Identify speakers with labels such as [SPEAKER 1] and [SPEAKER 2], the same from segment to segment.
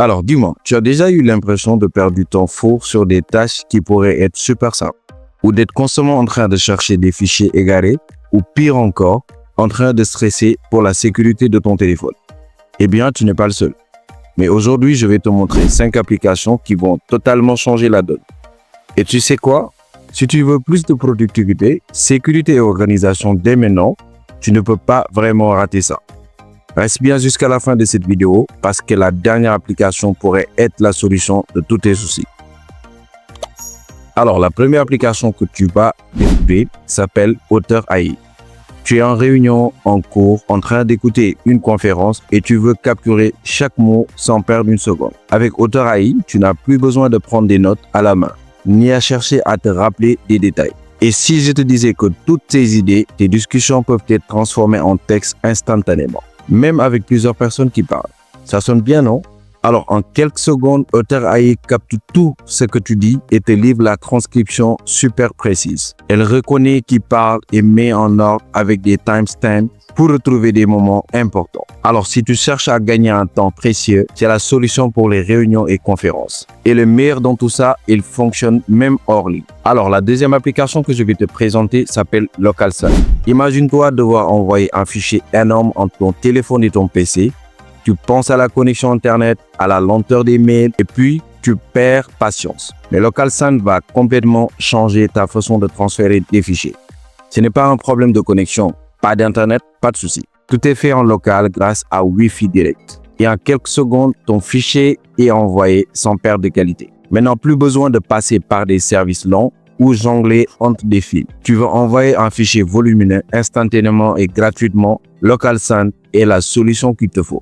[SPEAKER 1] Alors dis-moi, tu as déjà eu l'impression de perdre du temps fou sur des tâches qui pourraient être super simples, ou d'être constamment en train de chercher des fichiers égarés, ou pire encore, en train de stresser pour la sécurité de ton téléphone? Eh bien, tu n'es pas le seul. Mais aujourd'hui, je vais te montrer 5 applications qui vont totalement changer la donne. Et tu sais quoi? Si tu veux plus de productivité, sécurité et organisation dès maintenant, tu ne peux pas vraiment rater ça. Reste bien jusqu'à la fin de cette vidéo parce que la dernière application pourrait être la solution de tous tes soucis. Alors, la première application que tu vas découvrir s'appelle Otter AI. Tu es en réunion, en cours, en train d'écouter une conférence et tu veux capturer chaque mot sans perdre une seconde. Avec Otter AI, tu n'as plus besoin de prendre des notes à la main, ni à chercher à te rappeler des détails. Et si je te disais que toutes tes idées, tes discussions peuvent être transformées en texte instantanément, même avec plusieurs personnes qui parlent. Ça sonne bien, non? Alors, en quelques secondes, Otter AI capte tout ce que tu dis et te livre la transcription super précise. Elle reconnaît qui parle et met en ordre avec des timestamps pour retrouver des moments importants. Alors, si tu cherches à gagner un temps précieux, c'est la solution pour les réunions et conférences. Et le meilleur dans tout ça, il fonctionne même hors ligne. Alors, la deuxième application que je vais te présenter s'appelle LocalSign. Imagine-toi devoir envoyer un fichier énorme entre ton téléphone et ton PC. Tu penses à la connexion Internet, à la lenteur des mails et puis tu perds patience. Mais LocalSign va complètement changer ta façon de transférer des fichiers. Ce n'est pas un problème de connexion, pas d'Internet, pas de souci. Tout est fait en local grâce à Wi-Fi direct. Et en quelques secondes, ton fichier est envoyé sans perte de qualité. Maintenant, plus besoin de passer par des services longs ou jongler entre des fils. Tu veux envoyer un fichier volumineux instantanément et gratuitement, LocalSign est la solution qu'il te faut.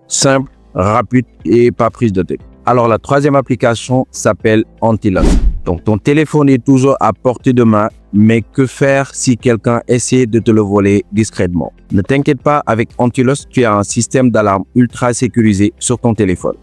[SPEAKER 1] Simple, rapide et pas prise de tête. Alors la troisième application s'appelle Antilost. Donc ton téléphone est toujours à portée de main, mais que faire si quelqu'un essaie de te le voler discrètement? Ne t'inquiète pas, avec Antilost, tu as un système d'alarme ultra sécurisé sur ton téléphone.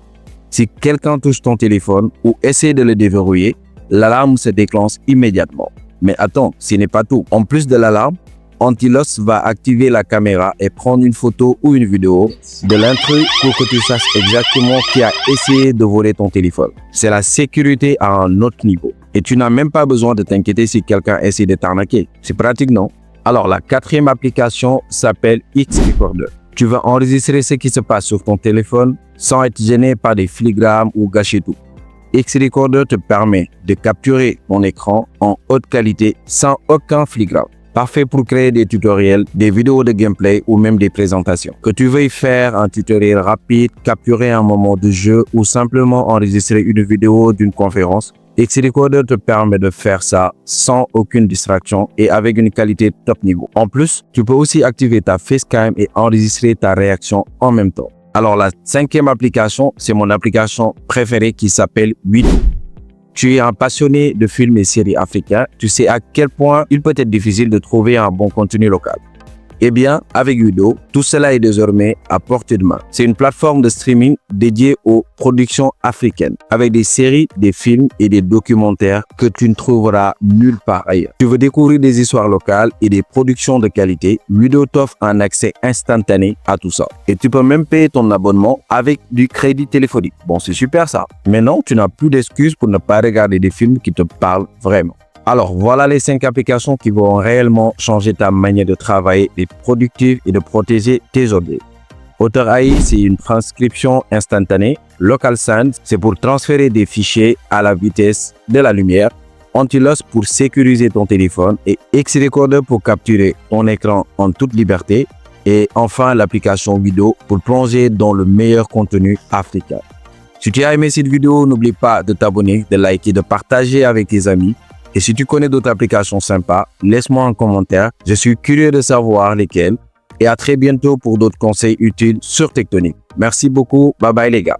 [SPEAKER 1] Si quelqu'un touche ton téléphone ou essaie de le déverrouiller, l'alarme se déclenche immédiatement. Mais attends, ce n'est pas tout. En plus de l'alarme, Antilost va activer la caméra et prendre une photo ou une vidéo de l'intrus pour que tu saches exactement qui a essayé de voler ton téléphone. C'est la sécurité à un autre niveau. Et tu n'as même pas besoin de t'inquiéter si quelqu'un essaie de t'arnaquer. C'est pratique, non? Alors, la quatrième application s'appelle X-Recorder. Tu vas enregistrer ce qui se passe sur ton téléphone sans être gêné par des filigrammes ou gâcher tout. X-Recorder te permet de capturer ton écran en haute qualité sans aucun filigrane. Parfait pour créer des tutoriels, des vidéos de gameplay ou même des présentations. Que tu veuilles faire un tutoriel rapide, capturer un moment de jeu ou simplement enregistrer une vidéo d'une conférence, X-Recorder te permet de faire ça sans aucune distraction et avec une qualité top niveau. En plus, tu peux aussi activer ta facecam et enregistrer ta réaction en même temps. Alors la cinquième application, c'est mon application préférée qui s'appelle Wido. Tu es un passionné de films et séries africains, tu sais à quel point il peut être difficile de trouver un bon contenu local. Eh bien, avec Wido, tout cela est désormais à portée de main. C'est une plateforme de streaming dédiée aux productions africaines, avec des séries, des films et des documentaires que tu ne trouveras nulle part ailleurs. Tu veux découvrir des histoires locales et des productions de qualité, Wido t'offre un accès instantané à tout ça. Et tu peux même payer ton abonnement avec du crédit téléphonique. Bon, c'est super ça. Maintenant, tu n'as plus d'excuses pour ne pas regarder des films qui te parlent vraiment. Alors, voilà les 5 applications qui vont réellement changer ta manière de travailler, d'être productive et de protéger tes objets. Otter AI, c'est une transcription instantanée. LocalSign, c'est pour transférer des fichiers à la vitesse de la lumière. Antilost pour sécuriser ton téléphone et X-Recorder pour capturer ton écran en toute liberté. Et enfin, l'application Wido pour plonger dans le meilleur contenu africain. Si tu as aimé cette vidéo, n'oublie pas de t'abonner, de liker, de partager avec tes amis. Et si tu connais d'autres applications sympas, laisse-moi un commentaire. Je suis curieux de savoir lesquelles. Et à très bientôt pour d'autres conseils utiles sur Tectonic. Merci beaucoup. Bye bye les gars.